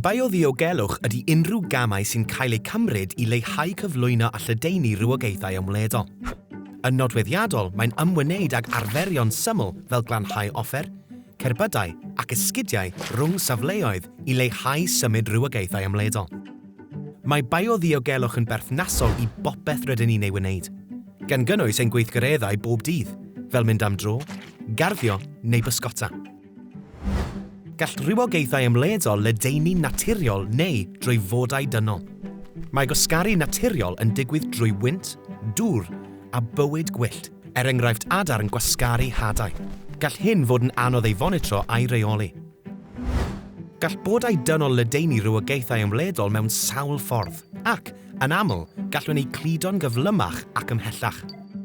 Biodiogelwch ydy unrhyw gamau sy'n cael eu cymryd i leihau cyflwyno a lledaenu rhywogaethau ymledol. Yn nodweddiadol, mae'n ymwneud ag arferion syml fel glanhau offer, cerbydau ac esgidiau rhwng safleoedd i leihau symud rhywogaethau ymledol. Mae biodiogelwch yn berthnasol i bopeth rydyn ni'n ei wneud, gan gynnwys ein gweithgareddau bob dydd, fel mynd am dro, garddio neu bysgota. Gall rhywogaethau ymledol lledaenu naturiol neu drwy fodau dynol. Mae gwasgaru naturiol yn digwydd drwy wynt, dŵr a bywyd gwyllt, enghraifft adar yn gwasgaru hadau. Gall hyn fod yn anodd ei fonitro a'i reoli. Gall bodau dynol lledaenu rhywogaethau ymledol mewn sawl ffordd, ac, yn aml, gallwn ni cludo'n gyflymach ac ymhellach.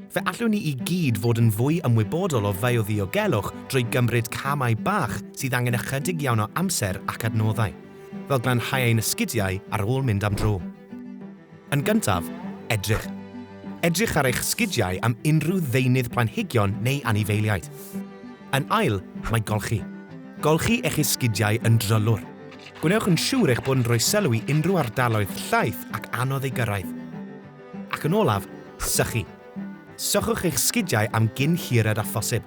Fe allwn ni i gyd fod yn fwy ymwybodol o biodiogelwch drwy gymryd camau bach sydd angen ychydig iawn o amser ac adnoddau, fel glanhau ein esgidiau ar ôl mynd am dro. Yn gyntaf, edrych. Edrych ar eich sgidiau am unrhyw ddeunydd planhigion neu anifeiliaid. Yn ail, mae golchi. Golchi eich esgidiau yn drylwr. Gwnewch yn siŵr eich bod yn rhoi sylw i unrhyw ardaloedd llaeth ac anodd ei gyrraedd. Ac yn olaf, sychu. Sychwch eich sgidiau am gynhired a phosib.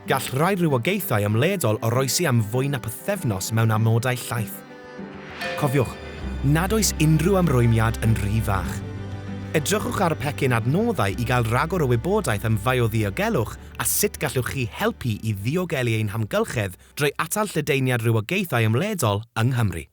Gall rai rhywogaethau ymledol oroesi am fwy na pythefnos mewn amodau llaeth. Cofiwch, nad oes unrhyw ymrwymiad yn rhy fach. Edrychwch ar pecyn adnoddau i gael ragor o wybodaeth am biodiogelwch a sut gallwch chi helpu i ddiogelu ein hamgylchedd drwy atal lledaeniad rhywogaethau ymledol yng Nghymru.